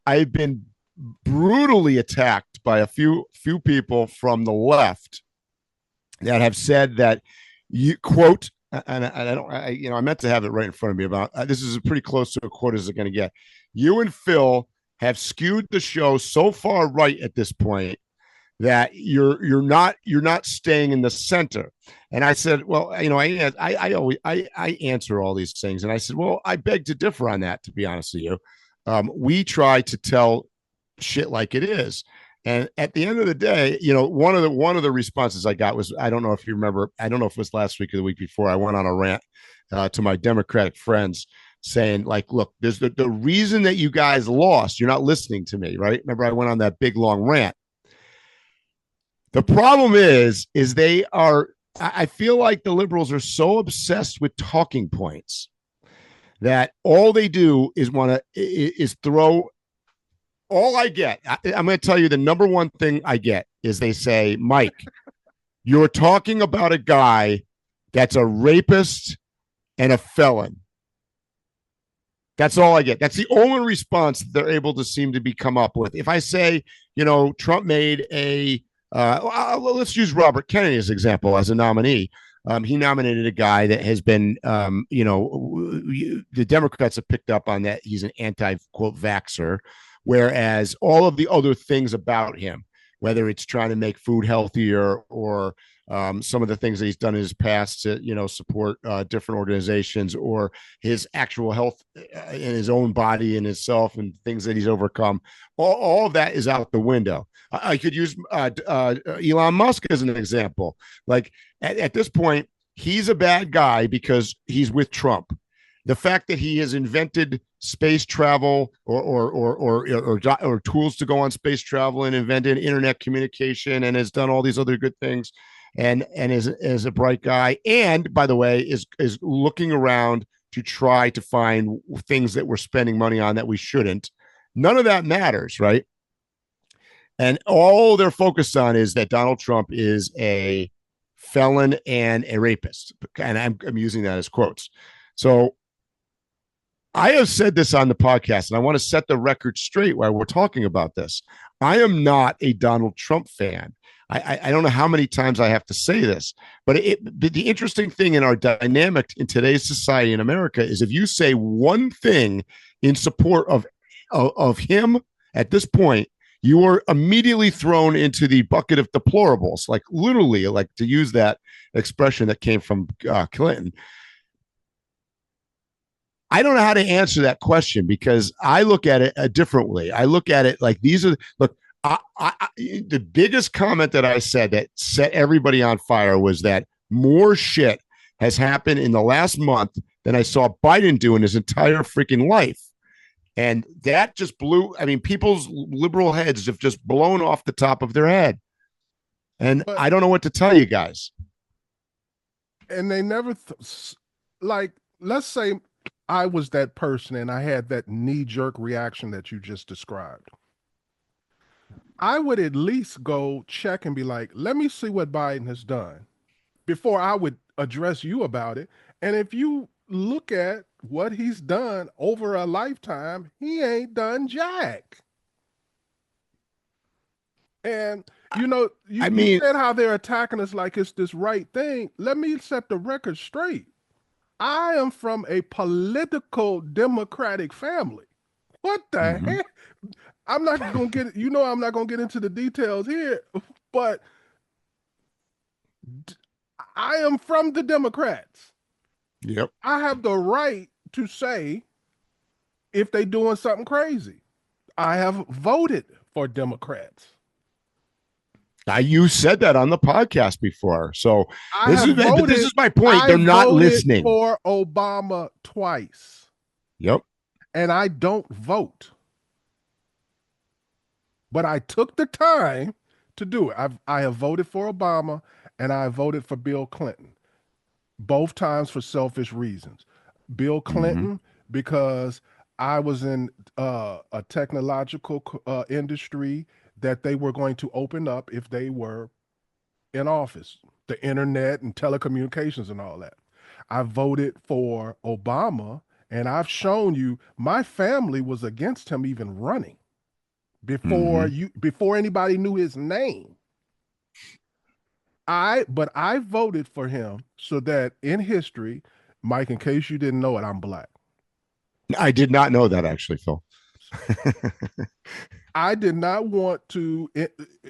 I've been brutally attacked by a few people from the left that have said that you quote, and I don't, I meant to have it right in front of me about this is pretty close to a quote as it's going to get. You and Phil have skewed the show so far right at this point that you're not staying in the center. And I said, well, I always I answer all these things, and I said, well, I beg to differ on that. To be honest with you, we try to tell shit like it is. And at the end of the day, one of the responses I got was, I don't know if you remember, I don't know if it was last week or the week before, I went on a rant to my Democratic friends saying, like, look, there's the reason that you guys lost. You're not listening to me, right? Remember, I went on that big long rant. The problem is they are. I feel like the liberals are so obsessed with talking points that all they do is throw. All I get, I'm going to tell you the number one thing I get is they say, Mike, you're talking about a guy that's a rapist and a felon. That's all I get. That's the only response they're able to seem to be come up with. If I say, Trump made let's use Robert Kennedy as an example as a nominee. He nominated a guy that has been, the Democrats have picked up on that. He's an anti-quote vaxxer, whereas all of the other things about him, whether it's trying to make food healthier or some of the things that he's done in his past to, support different organizations, or his actual health in his own body and himself and things that he's overcome, all of that is out the window. I could use Elon Musk as an example. Like at this point, he's a bad guy because he's with Trump. The fact that he has invented space travel or tools to go on space travel and invented internet communication and has done all these other good things and is a bright guy, and by the way is looking around to try to find things that we're spending money on that we shouldn't. None of that matters, right? And all they're focused on is that Donald Trump is a felon and a rapist. And I'm using that as quotes. So I have said this on the podcast, and I want to set the record straight while we're talking about this. I am not a Donald Trump fan. I don't know how many times I have to say this, but the interesting thing in our dynamic in today's society in America is if you say one thing in support of him at this point, you are immediately thrown into the bucket of deplorables, like literally, like to use that expression that came from Clinton. I don't know how to answer that question because I look at it differently. I look at it like the biggest comment that I said that set everybody on fire was that more shit has happened in the last month than I saw Biden do in his entire freaking life. And that just people's liberal heads have just blown off the top of their head. And I don't know what to tell you guys. And they never, let's say I was that person and I had that knee-jerk reaction that you just described. I would at least go check and be like, let me see what Biden has done before I would address you about it. And if you look at what he's done over a lifetime, he ain't done jack. And you said how they're attacking us like it's this right thing. Let me set the record straight. I am from a political Democratic family. What the heck? I'm not gonna get I'm not gonna get into the details here, but I am from the Democrats. Yep. I have the right to say if they doing something crazy. I have voted for Democrats. You said that on the podcast before. So this is my point. They're not listening. For Obama twice. Yep. And I don't vote. But I took the time to do it. I have voted for Obama and I voted for Bill Clinton. Both times for selfish reasons. Bill Clinton, because I was in a technological industry that they were going to open up if they were in office, the internet and telecommunications and all that. I voted for Obama, and I've shown you my family was against him even running. before anybody knew his name. But I voted for him so that in history, Mike, in case you didn't know it, I'm black. I did not know that, actually, Phil. I did not want to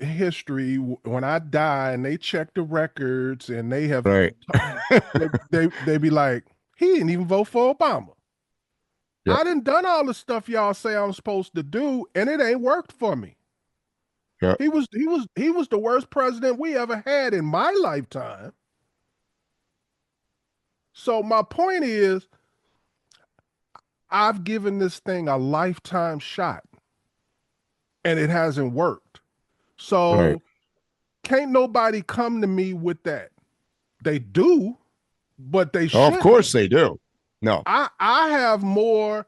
history when I die and they check the records and they have right. they be like, he didn't even vote for Obama. Yep. I done all the stuff y'all say I'm supposed to do, and it ain't worked for me. Yep. He was the worst president we ever had in my lifetime. So my point is, I've given this thing a lifetime shot and it hasn't worked. So can't nobody come to me with that. They do, but they shouldn't. Of course they do. No. I have more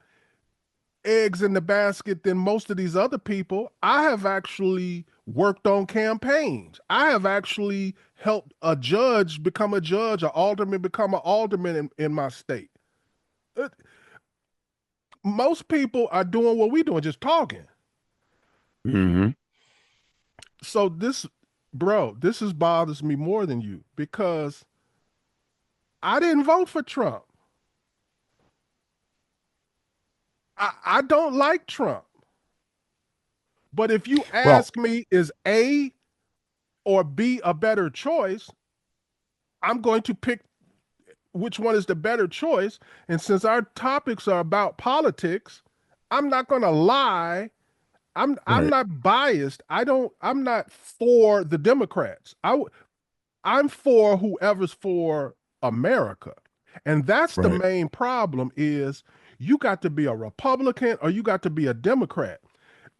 eggs in the basket than most of these other people. I have actually worked on campaigns. I have actually helped a judge become a judge, an alderman become an alderman in my state. Most people are doing what we're doing, just talking. So this bothers me more than you, because I didn't vote for Trump. I don't like Trump. But if you ask me, is A or B a better choice, I'm going to pick which one is the better choice. And since our topics are about politics, I'm not going to lie. I'm not biased. I'm not for the Democrats. I'm for whoever's for America. And that's the main problem, is you got to be a Republican or you got to be a Democrat.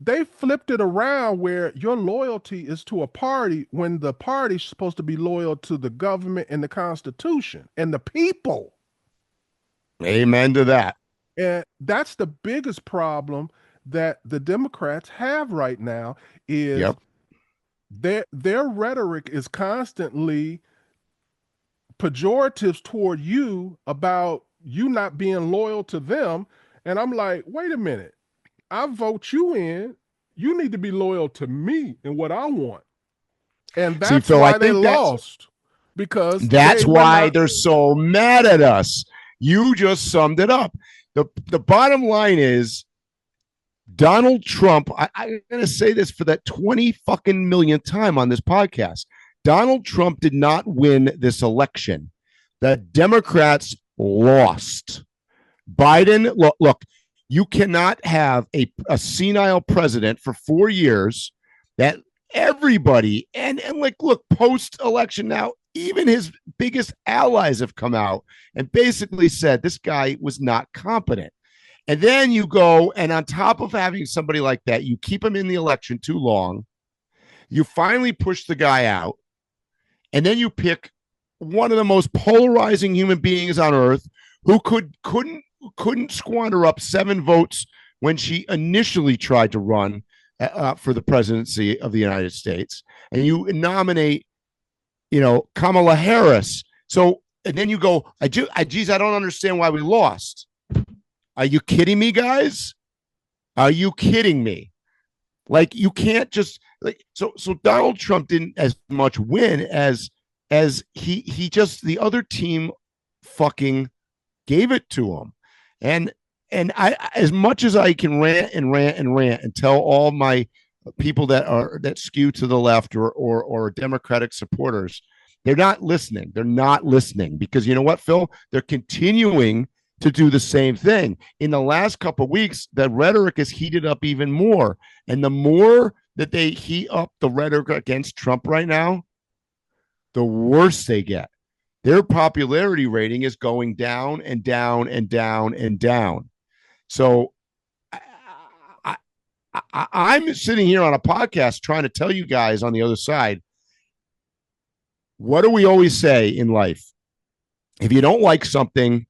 They flipped it around where your loyalty is to a party when the party's supposed to be loyal to the government and the Constitution and the people. Amen to that. And that's the biggest problem that the Democrats have right now, is their rhetoric is constantly pejoratives toward you about you not being loyal to them. And I'm like, wait a minute. I vote you in. You need to be loyal to me and what I want. And that's why they lost. Because that's why they're so mad at us. You just summed it up. The bottom line is, Donald Trump, I'm going to say this for that 20 fucking millionth time on this podcast. Donald Trump did not win this election. The Democrats lost. Biden, look, you cannot have a senile president for 4 years that everybody, and like, look, post-election now, even his biggest allies have come out and basically said this guy was not competent. And then you go, and on top of having somebody like that, you keep him in the election too long. You finally push the guy out. And then you pick one of the most polarizing human beings on earth, who couldn't squander up 7 votes when she initially tried to run for the presidency of the United States. And you nominate, Kamala Harris. So, and then you go, geez, I don't understand why we lost. Are you kidding me, guys? Are you kidding me? Like, you can't just so Donald Trump didn't as much win as he just, the other team fucking gave it to him. And I, as much as I can rant and tell all my people that skew to the left or Democratic supporters, they're not listening. They're not listening, because you know what, Phil? They're continuing to do the same thing. In the last couple of weeks, the rhetoric is heated up even more. And the more that they heat up the rhetoric against Trump right now, the worse they get. Their popularity rating is going down and down and down and down. So I'm sitting here on a podcast trying to tell you guys on the other side, what do we always say in life? If you don't like something,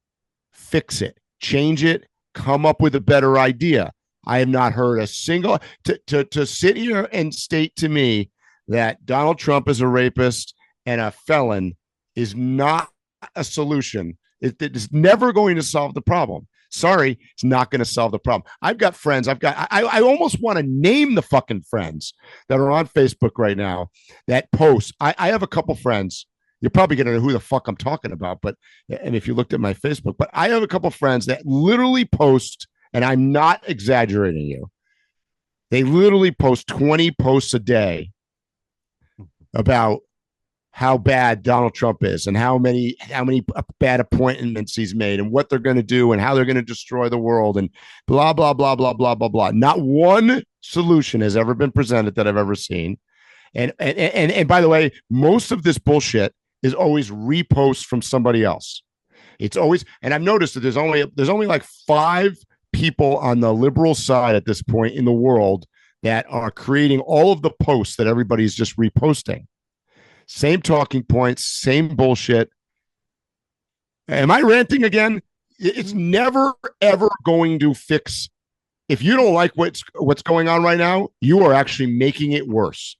fix it, change it, come up with a better idea. I have not heard a single to sit here and state to me that Donald Trump is a rapist and a felon is not a solution. It is never going to solve the problem. Sorry, it's not going to solve the problem. I've got friends. I almost want to name the fucking friends that are on Facebook right now that post. I have a couple friends. You're probably going to know who the fuck I'm talking about, but and if you looked at my Facebook, but I have a couple friends that literally post, and I'm not exaggerating you. They literally post 20 posts a day about how bad Donald Trump is and how many bad appointments he's made and what they're going to do and how they're going to destroy the world and blah blah blah blah blah blah blah. Not one solution has ever been presented that I've ever seen. And by the way, most of this bullshit is always reposts from somebody else. It's always, and I've noticed that there's only like 5 people on the liberal side at this point in the world that are creating all of the posts that everybody's just reposting. Same talking points, same bullshit. Am I ranting again? It's never, ever going to fix. If you don't like what's going on right now, you are actually making it worse.